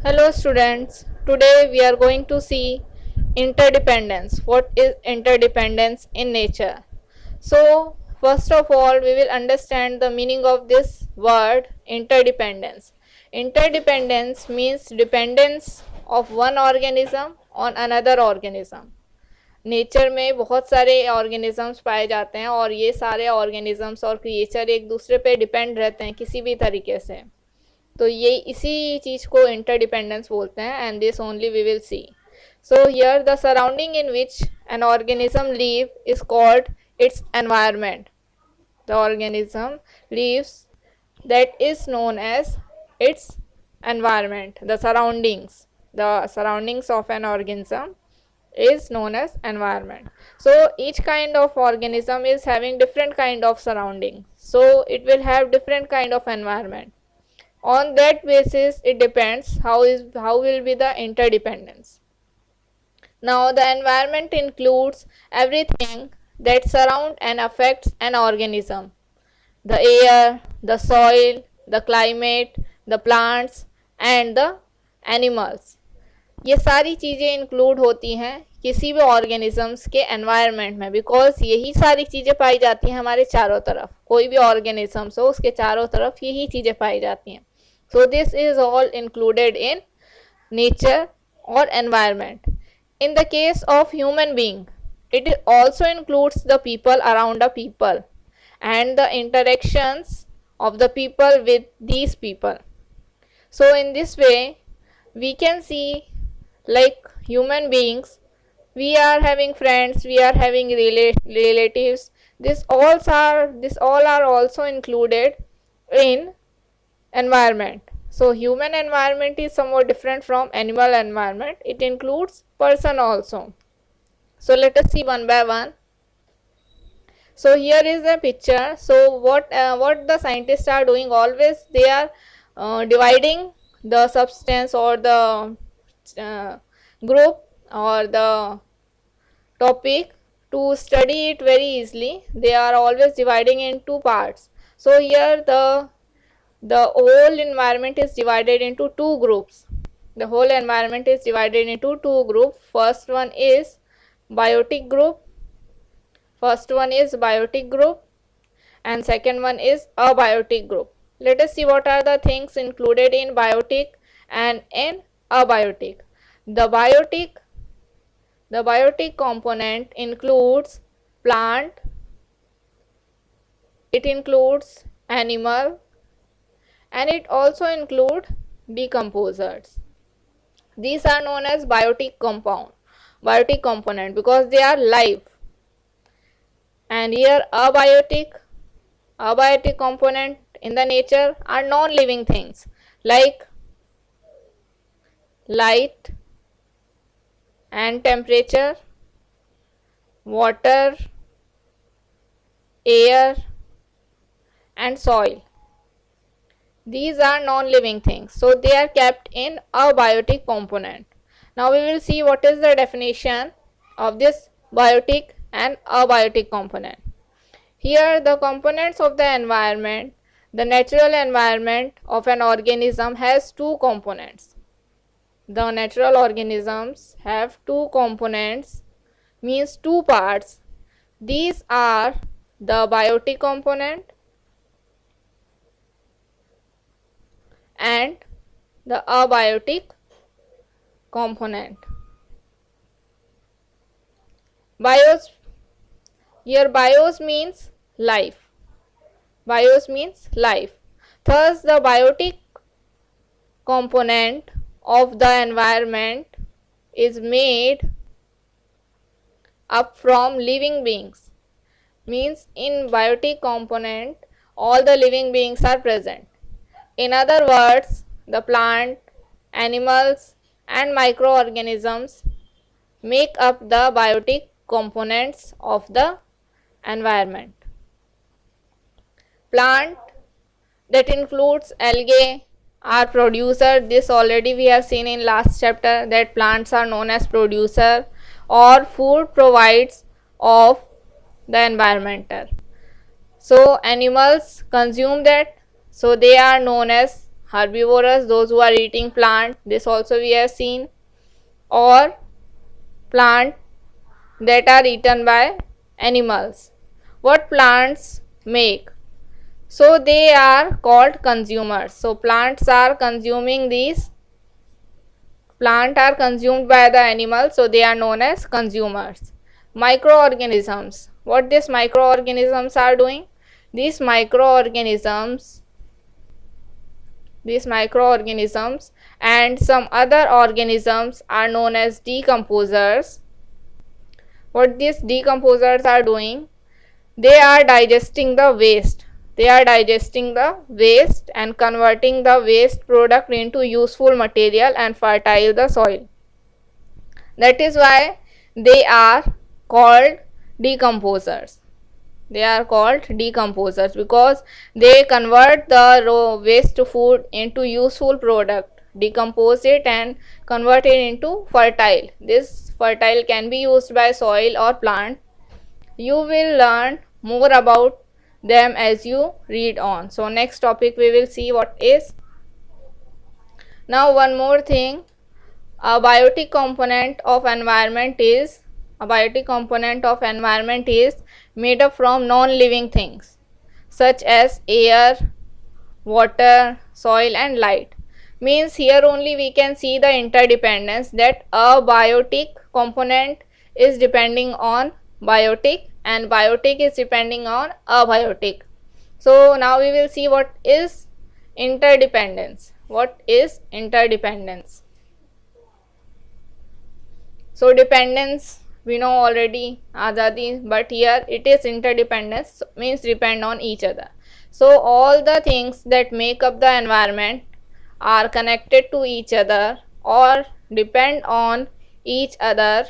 Hello students, today we are going to see interdependence. What is interdependence in nature? So first of all we will understand the meaning of this word interdependence. Interdependence means dependence of one organism on another organism. Nature में बहुत सारे organisms पाए जाते हैं और ये सारे organisms और क्रिएचर एक दूसरे पे डिपेंड रहते हैं किसी भी तरीके से. तो ये इसी चीज को इंटरडिपेंडेंस बोलते हैं and this only we will see. So here the surrounding in which an organism live is called its environment. The organism lives that is known as its environment. The surroundings of an organism is known as environment. So each kind of organism is having different kind of surrounding, so it will have different kind of environment. On that basis it depends how will be the interdependence. Now the environment includes everything that surround and affects an organism: the air, the soil, the climate, the plants and the animals. ये सारी चीज़ें include होती हैं किसी भी organisms के environment में, because यही सारी चीज़ें पाई जाती हैं हमारे चारों तरफ. कोई भी ऑर्गेनिजम्स हो उसके चारों तरफ यही चीज़ें पाई जाती हैं. So this is all included in nature or environment. In the case of human being, it also includes the people around the people and the interactions of the people with these people. So in this way, we can see, like human beings, we are having friends, we are having relatives. This all are also included in environment. So human environment is somewhat different from animal environment. It includes person also. So let us see one by one. So here is a picture. So what the scientists are doing, always they are dividing the substance or the group or the topic to study it very easily. They are always dividing in two parts. So here the whole environment is divided into two groups. The whole environment is divided into two groups. First one is biotic group. And second one is abiotic group. Let us see what are the things included in biotic and in abiotic. The biotic component includes plant, it includes animal, and it also includes decomposers. These are known as biotic component because they are live. And here abiotic component in the nature are non-living things like light and temperature, water, air and soil. These are non-living things, so they are kept in abiotic component. Now we will see what is the definition of this biotic and abiotic component. Here the components of the environment. The natural environment of an organism has two components. The natural organisms have two components, means two parts. These are the biotic component and the abiotic component. Here bios means life. Thus the biotic component of the environment is made up from living beings. Means in biotic component all the living beings are present. In other words, the plant, animals and microorganisms make up the biotic components of the environment. Plant, that includes algae, are producer. This already we have seen in last chapter that plants are known as producer or food provides of the environmental. So animals consume that, so they are known as herbivorous, those who are eating plant, this also we have seen, or plant that are eaten by animals. What plants make? So they are called consumers. So plants are consuming these. Plant are consumed by the animals, so they are known as consumers. Microorganisms. What these microorganisms are doing? These microorganisms and some other organisms are known as decomposers. What these decomposers are doing? They are digesting the waste. They are digesting the waste and converting the waste product into useful material and fertile the soil. That is why they are called decomposers. They are called decomposers because they convert the raw waste food into useful product, decompose it and convert it into fertile. This fertile can be used by soil or plant. You will learn more about them as you read on. So next topic we will see what is. Now one more thing, a biotic component of environment is made up from non-living things such as air, water, soil and light. Means here only we can see the interdependence, that a biotic component is depending on biotic and biotic is depending on abiotic. So now we will see what is interdependence. What is interdependence? So dependence we know already, azadi, but here it is interdependence, means depend on each other. So all the things that make up the environment are connected to each other or depend on each other.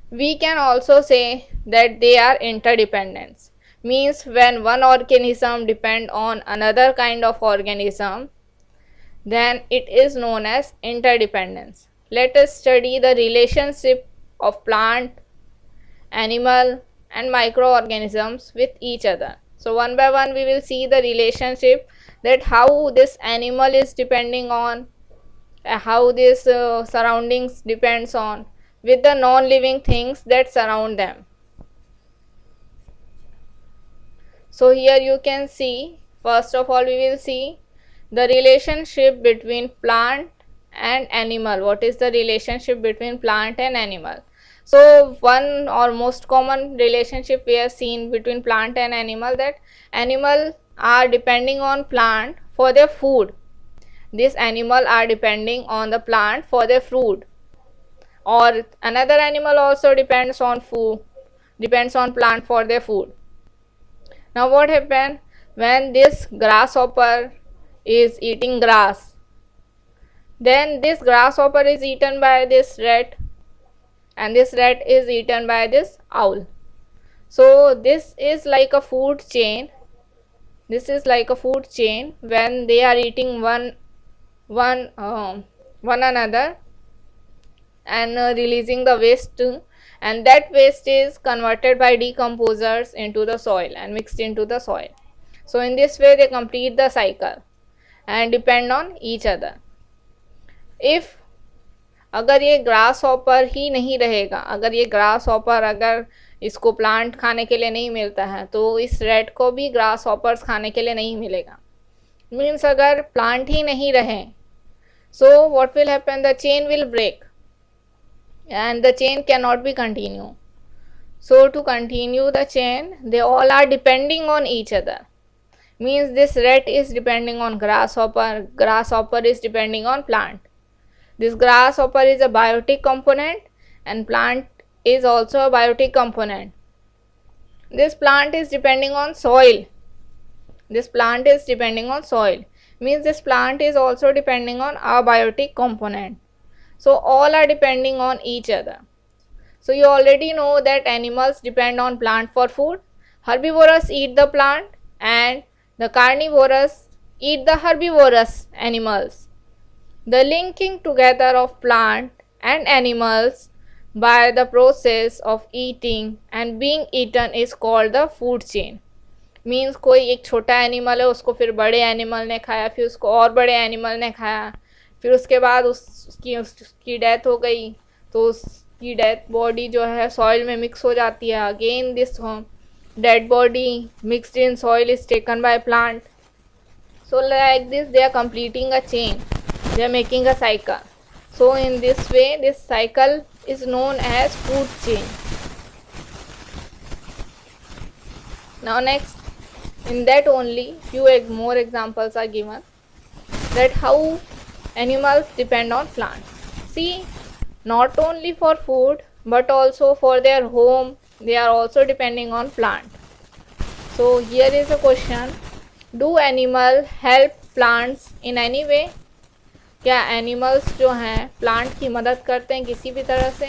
We can also say that they are interdependence. Means when one organism depend on another kind of organism, then it is known as interdependence. Let us study the relationship of plant, animal and microorganisms with each other. So one by one we will see the relationship, that how this animal is depending on, how this surroundings depends on with the non-living things that surround them. So here you can see, first of all we will see the relationship between plant and animal. What is the relationship between plant and animal? So one or most common relationship we have seen between plant and animal, that animal are depending on plant for their food. This animal are depending on the plant for their food, or another animal also depends on plant for their food. Now what happens when this grasshopper is eating grass? Then this grasshopper is eaten by this rat and this rat is eaten by this owl. So this is like a food chain. When they are eating one another and releasing the waste, and that waste is converted by decomposers into the soil and mixed into the soil. So in this way they complete the cycle and depend on each other. If अगर ये grass hopper ही नहीं रहेगा, अगर ये grass hopper अगर इसको plant खाने के लिए नहीं मिलता है, तो इस रेड को भी ग्रास हॉपर्स खाने के लिए नहीं मिलेगा. मीन्स अगर प्लांट ही नहीं रहे, so what will happen? The chain will break and the chain cannot be continue. So to continue the chain, they all are depending on each other. Means this rat is depending on grasshopper is depending on plant. This grasshopper is a biotic component and plant is also a biotic component. This plant is depending on soil. Means this plant is also depending on abiotic component. So all are depending on each other. So you already know that animals depend on plant for food. Herbivorous eat the plant and the carnivorous eat the herbivorous animals. The linking together of plant and animals by the process of eating and being eaten is called the food chain. Means कोई एक छोटा animal है, उसको फिर बड़े animal ने खाया, फिर उसको और बड़े एनिमल ने खाया, फिर उसके बाद उसकी डेथ हो गई, तो उसकी डेथ बॉडी जो है सॉइल में मिक्स हो जाती है. Again this dead body mixed in soil is taken by plant. So like this they are completing a chain, they are making a cycle. So in this way this cycle is known as food chain. Now next, in that only few more examples are given that how animals depend on plants. See, not only for food but also for their home they are also depending on plant. So here is a question, do animal help plants in any way? क्या animals जो हैं plant की मदद करते हैं किसी भी तरह से?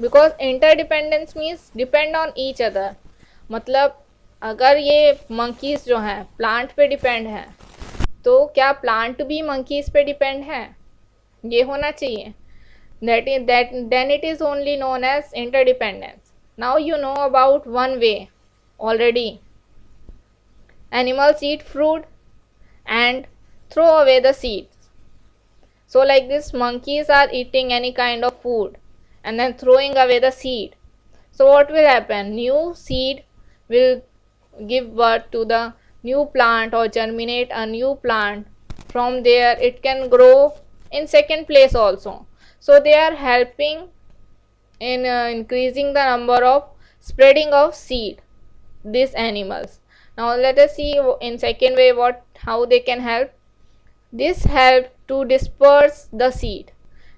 Because interdependence means depend on each other. मतलब अगर ये मंकीज जो हैं प्लांट पे डिपेंड हैं, तो क्या प्लांट भी मंकीज पे डिपेंड हैं? ये होना चाहिए. Then it is only known as interdependence. Now you know about one way already. Animals eat fruit and throw away the seeds. So like this, monkeys are eating any kind of food and then throwing away the seed. So what will happen? New seed will give birth to the new plant or germinate a new plant. From there it can grow in second place also. So they are helping in increasing the number of spreading of seed, these animals. Now let us see in second way how they can help. This help to disperse the seed.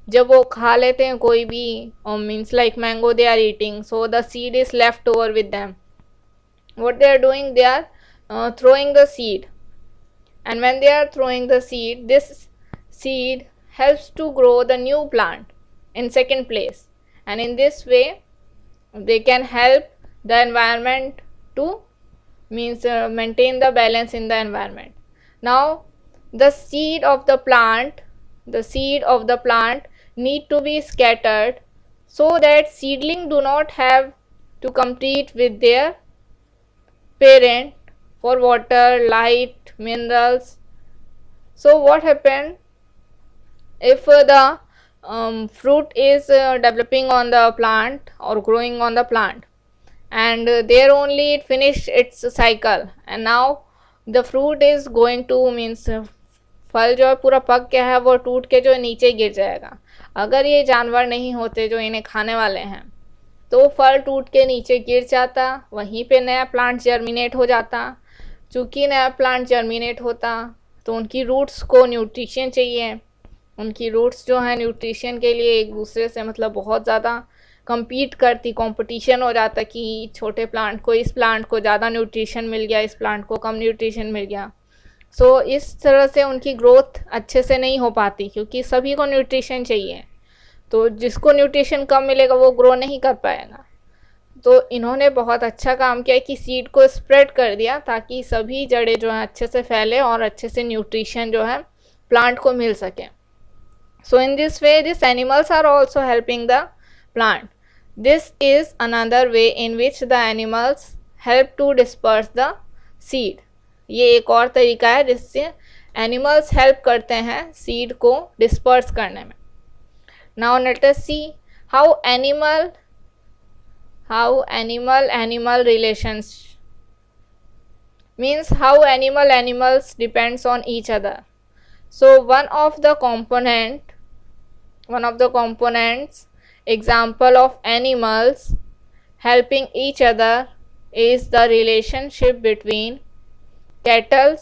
जब वो खा लेते हैं कोई भी, means like mango they are eating, so the seed is left over with them. What they are doing, they are throwing the seed, and when they are throwing the seed, this seed helps to grow the new plant in second place, and in this way they can help the environment to maintain the balance in the environment. Now the seed of the plant need to be scattered so that seedling do not have to compete with their parent for water, light, minerals. So what happened if the fruit is developing on the plant or growing on the plant, and there only it finished its cycle, and now the fruit is going to फल जो है पूरा पक गया है, वो टूट के जो नीचे गिर जाएगा. अगर ये जानवर नहीं होते जो इन्हें खाने वाले हैं, तो फल टूट के नीचे गिर जाता, वहीं पे नया प्लांट जर्मिनेट हो जाता. चूँकि नया प्लांट जर्मिनेट होता तो उनकी रूट्स को न्यूट्रिशन चाहिए. उनकी रूट्स जो है न्यूट्रिशन के लिए एक दूसरे से बहुत ज़्यादा compete करती, कंपटीशन हो जाता कि छोटे प्लांट को, इस प्लांट को ज़्यादा न्यूट्रिशन मिल गया, इस प्लांट को कम न्यूट्रिशन मिल गया. सो इस तरह से उनकी ग्रोथ अच्छे से नहीं हो पाती, क्योंकि सभी को न्यूट्रिशन चाहिए. तो जिसको न्यूट्रिशन कम मिलेगा वो ग्रो नहीं कर पाएगा. तो इन्होंने बहुत अच्छा काम किया कि सीड को स्प्रेड कर दिया ताकि सभी जड़ें जो हैं अच्छे से फैले और अच्छे से न्यूट्रिशन जो है प्लांट को मिल सके. So in this way this animals are also helping the plant. This is another way in which the animals help to disperse the seed. ये एक और तरीका है जिससे एनिमल्स हेल्प करते हैं सीड को डिस्पर्स करने में. Now let us see how animal relations means how animals depends on each other. So one of the components example of animals helping each other is the relationship between cattle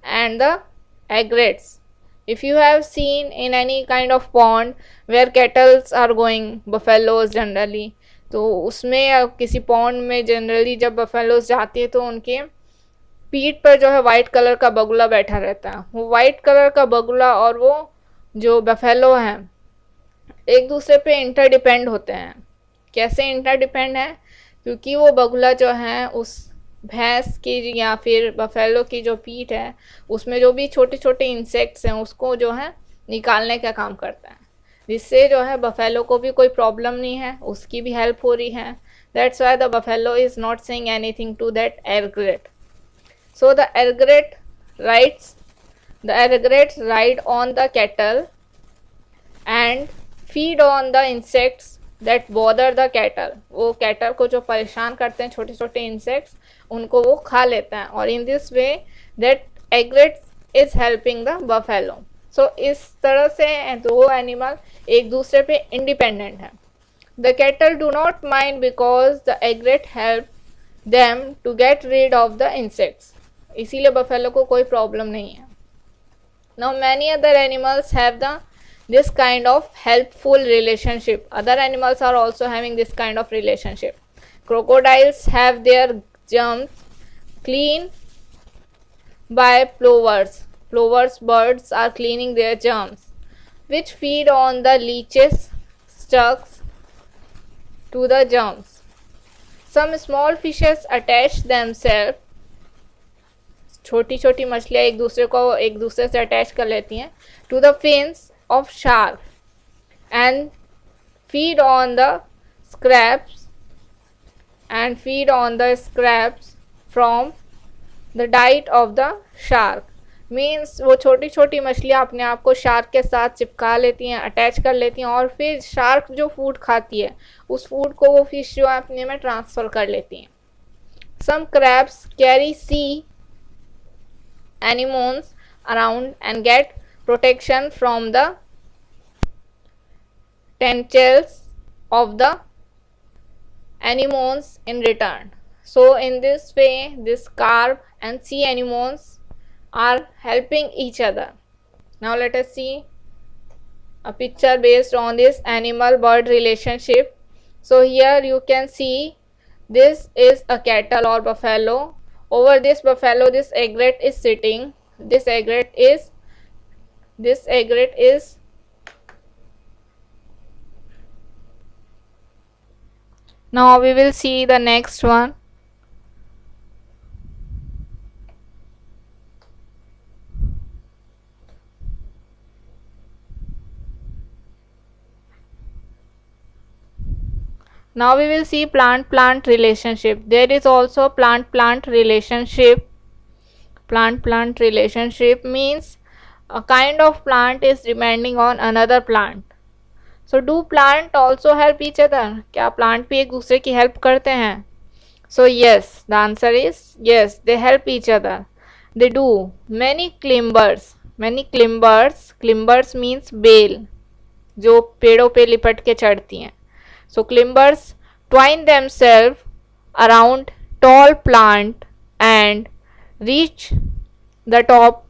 and the egrets. If you have seen in any kind of pond where cattle are going, buffaloes generally, तो उसमें किसी pond में generally जब buffaloes जाती है तो उनके पीठ पर जो है वाइट कलर का बगुला बैठा रहता है. वो वाइट कलर का बगुला और वो जो बफेलो हैं एक दूसरे पे इंटरडिपेंड होते हैं. कैसे इंटरडिपेंड है? क्योंकि वो बगुला जो है उस भैंस की या फिर बफेलो की जो पीठ है उसमें जो भी छोटे छोटे इंसेक्ट्स हैं उसको जो है निकालने का काम करता है, जिससे जो है बफेलो को भी कोई प्रॉब्लम नहीं है, उसकी भी हेल्प हो रही है. That's why the buffalo is not saying anything to that egret. So the egret rides on the cattle and feed on the insects that bother the cattle. वो cattle को जो परेशान करते हैं छोटे छोटे insects, उनको वो खा लेता है. और in this way that egret is helping the buffalo. So इस तरह से दो animal एक दूसरे पे independent है. The cattle do not mind because the egret help them to get rid of the insects. इसीलिए buffalo को कोई problem नहीं है. Now many other animals have this kind of helpful relationship. Other animals are also having this kind of relationship. Crocodiles have their germs cleaned by plovers. Plovers birds are cleaning their germs, which feed on the leeches stuck to the germs. Some small fishes attach themselves. छोटी छोटी मछलियाँ एक दूसरे से attach कर लेती हैं to the fins of shark and feed on the scraps from the diet of the shark. Means वो छोटी छोटी मछलियाँ अपने आप को शार्क के साथ चिपका लेती हैं, अटैच कर लेती हैं और फिर शार्क जो फूड खाती है उस फूड को वो फिश जो है अपने में ट्रांसफ़र कर लेती हैं. Some crabs carry sea anemones around and get protection from the tentacles of the anemones in return. So in this way this carp and sea anemones are helping each other. Now let us see a picture based on this animal bird relationship. So here you can see this is a cattle or buffalo. Over this buffalo this egret is sitting. This egret is now we will see the next one. Now we will see plant-plant relationship. There is also plant-plant relationship. Plant-plant relationship means a kind of plant is depending on another plant. So do plant also help each other? क्या plant भी एक दूसरे की help करते हैं? So yes, the answer is yes, they help each other. They do. Many climbers means बेल जो पेड़ों पे लिपट के चढ़ती हैं. So climbers twine themselves around tall plant and reach the top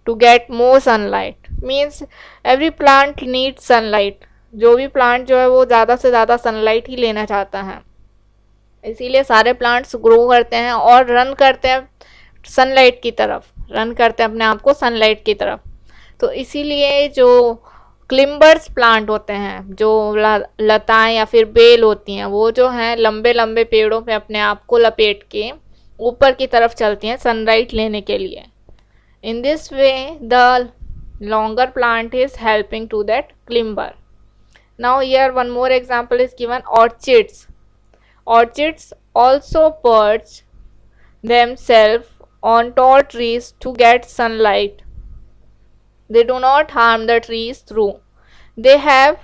to get more sunlight. Means every plant needs sunlight. जो भी प्लांट जो है वो ज़्यादा से ज़्यादा सनलाइट ही लेना चाहता है, इसीलिए सारे प्लांट्स ग्रो करते हैं और रन करते हैं सनलाइट की तरफ, रन करते हैं अपने आप को सनलाइट की तरफ. तो इसीलिए जो क्लिम्बर्स प्लांट होते हैं, जो लताएं या फिर बेल होती हैं, वो जो हैं लंबे लंबे पेड़ों पे अपने आप को लपेट के ऊपर की तरफ चलती हैं सनलाइट लेने के लिए. In this way the longer plant is helping to that climber. Now here one more example is given. Orchids. Orchids also perch themselves on tall trees to get sunlight. They do not harm the trees through. They have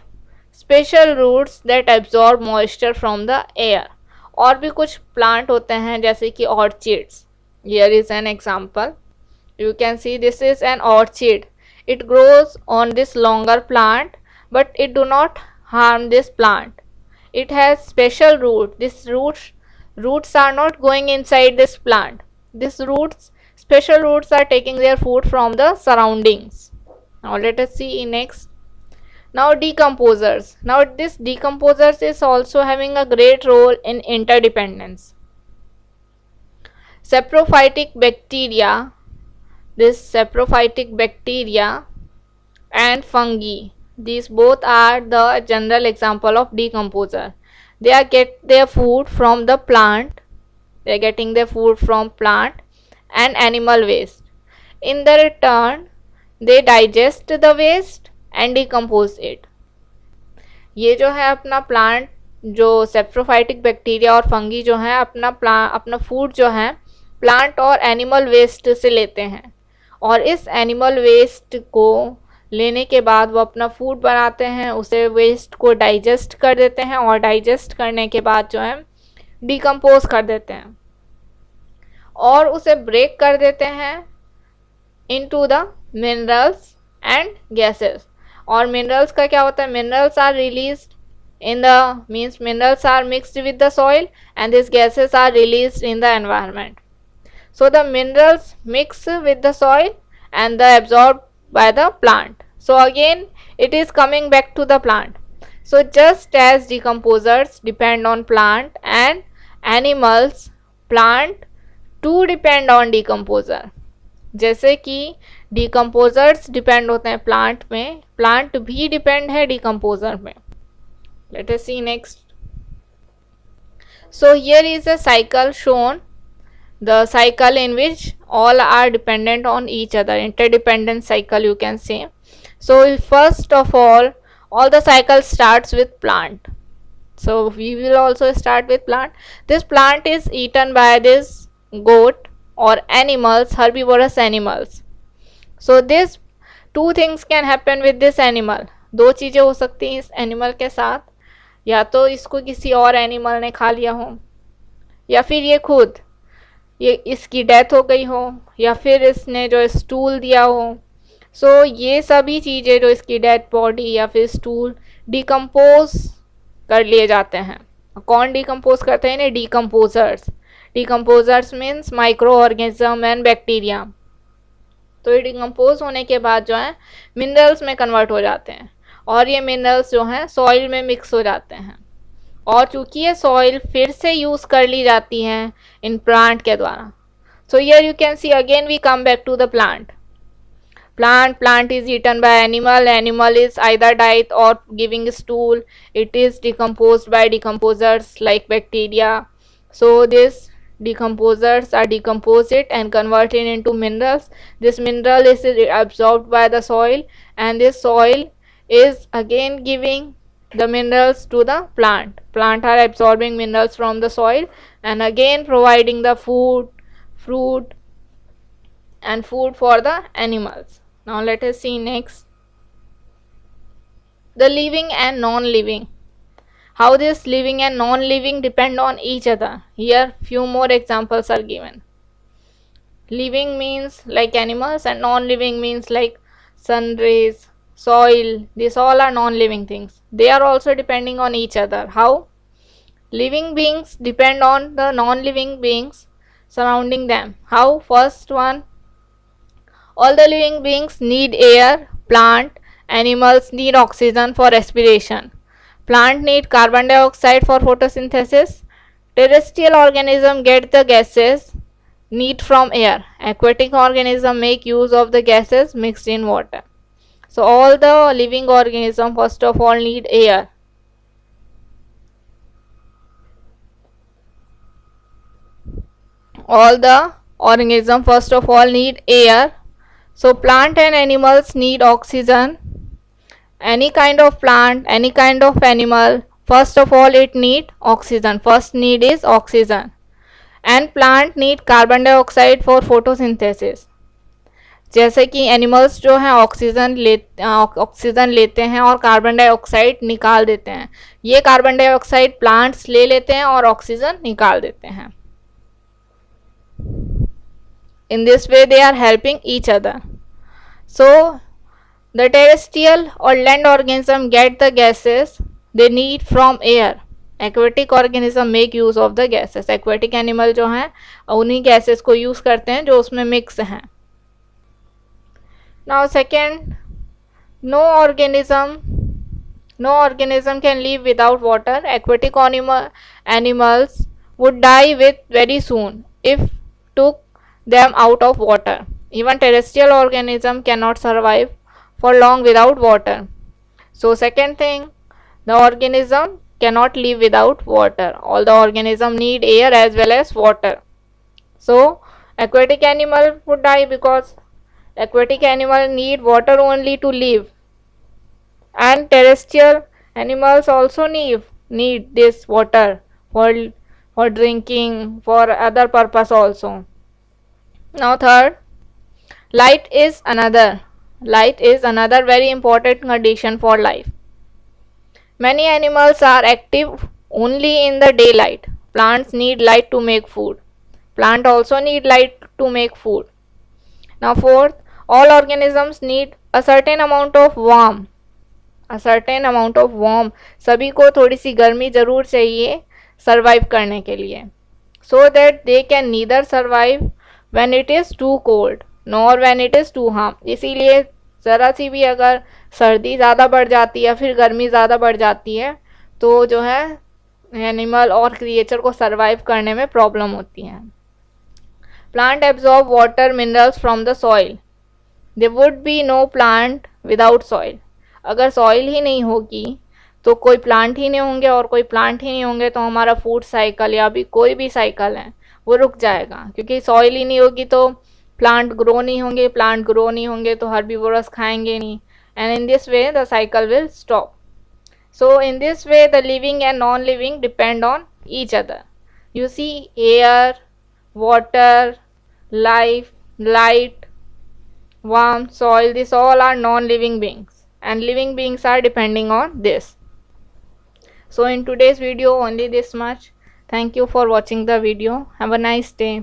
special roots that absorb moisture from the air. और भी कुछ plant होते हैं जैसे कि orchids. Here is an example. You can see this is an orchid. It grows on this longer plant, but it do not harm this plant. It has special root. These roots are not going inside this plant. These special roots are taking their food from the surroundings. Now let us see next. Now decomposers. Now this decomposers is also having a great role in interdependence. Saprophytic bacteria. This saprophytic bacteria and fungi, these both are the general example of decomposer. They are get their food from the plant. They are getting their food from plant and animal waste. In the return, they digest the waste and decompose it. ये जो है अपना plant जो saprophytic bacteria और fungi जो हैं अपना food जो है प्लांट और एनिमल वेस्ट से लेते हैं, और इस एनिमल वेस्ट को लेने के बाद वो अपना फूड बनाते हैं, उसे वेस्ट को डाइजेस्ट कर देते हैं, और डाइजेस्ट करने के बाद जो है डिकम्पोज कर देते हैं और उसे ब्रेक कर देते हैं into the minerals and gases. और मिनरल्स का क्या होता है, minerals are released in the means minerals are mixed with the soil and these gases are released in the environment. So the minerals mix with the soil and they absorbed by the plant. So again it is coming back to the plant. So just as decomposers depend on plant and animals, plant too depend on decomposer. जैसे कि decomposers depend होते हैं plant में, plant भी depend है decomposer में. Let us see next. So here is a cycle shown, the cycle in which all are dependent on each other, interdependent cycle you can say. So first of all the cycle starts with plant. So we will also start with plant. This plant is eaten by this goat or animals, herbivorous animals. So this two things can happen with this animal. दो चीज़ें हो सकती हैं इस animal के साथ, या तो इसको किसी और एनिमल ने खा लिया हो, या फिर ये खुद इसकी डेथ हो गई हो, या फिर इसने जो स्टूल दिया हो। सो ये सभी चीज़ें जो इसकी डेड बॉडी या फिर स्टूल डिकम्पोज कर लिए जाते हैं। कौन डिकम्पोज करते हैं इन्हें? Decomposers. Decomposers means micro organism and bacteria. तो ये डिकम्पोज होने के बाद जो है मिनरल्स में कन्वर्ट हो जाते हैं, और ये मिनरल्स जो हैं सॉइल में मिक्स हो जाते हैं, और चूंकि ये सॉइल फिर से यूज़ कर ली जाती हैं इन प्लांट के द्वारा। So here you can see again we come back to the plant is eaten by animal is either diet or giving stool. It is decomposed by decomposers like bacteria. So this decomposers are decomposed it and converted into minerals. This mineral is absorbed by the soil, and this soil is again giving the minerals to the plant. Plant are absorbing minerals from the soil and again providing the food, fruit and food for the animals. Now let us see next the living and non-living. How this living and non-living depend on each other. Here few more examples are given. Living means like animals, and non-living means like sun rays, soil. These all are non-living things. They are also depending on each other. How? Living beings depend on the non-living beings surrounding them. How? First one, all the living beings need air. Plant, animals need oxygen for respiration. Plant need carbon dioxide for photosynthesis. Terrestrial organism get the gases need from air. Aquatic organism make use of the gases mixed in water. So all the living organism first of all need air. All the organism first of all need air. So plant and animals need oxygen. Any kind of plant, any kind of animal, first of all it need oxygen. First need is oxygen. And plant need carbon dioxide for photosynthesis. जैसे कि animals जो हैं oxygen लेते हैं और carbon dioxide निकाल देते हैं। ये कार्बन डाइऑक्साइड प्लांट्स ले लेते हैं और ऑक्सीजन निकाल देते हैं। In this way they are helping each other. So the terrestrial or land organism get the gases they need from air. Aquatic organism make use of the gases. Aquatic animal जो हैं उन्हीं gases को use करते हैं जो उसमें mix हैं। Now second, no organism can live without water. Aquatic animals would die with very soon if took them out of water. Even terrestrial organism cannot survive for long without water. So second thing, the organism cannot live without water. All the organism need air as well as water. So aquatic animal would die because aquatic animal need water only to live, and terrestrial animals also need need this water for drinking, for other purpose also. Now third, light is another. Light is another very important condition for life. Many animals are active only in the daylight. Plants need light to make food. Plant also need light to make food. Now fourth, all organisms need a certain amount of warmth. A certain amount of warmth. सभी को थोड़ी सी गर्मी जरूर चाहिए survive करने के लिए. So that they can neither survive when it is too cold nor when it is too warm. इसीलिए ज़रा सी भी अगर सर्दी ज़्यादा बढ़ जाती है, फिर गर्मी ज़्यादा बढ़ जाती है, तो जो है एनिमल और क्रिएचर को सर्वाइव करने में प्रॉब्लम होती है. Plant absorb water minerals from the soil. There would be no plant without soil. अगर सॉइल ही नहीं होगी तो कोई प्लांट ही नहीं होंगे, और कोई प्लांट ही नहीं होंगे तो हमारा फूड साइकिल या भी कोई भी साइकिल है वो रुक जाएगा, क्योंकि सॉइल ही नहीं होगी तो प्लांट ग्रो नहीं होंगे, प्लांट ग्रो नहीं होंगे तो हर्बीवोरस खाएंगे नहीं, and in this way the cycle will stop. So in this way the living and non-living depend on each other. You see, air, water, life, light, warmth, soil, these all are non-living beings, and living beings are depending on this. So in today's video only this much. Thank you for watching the video. Have a nice day.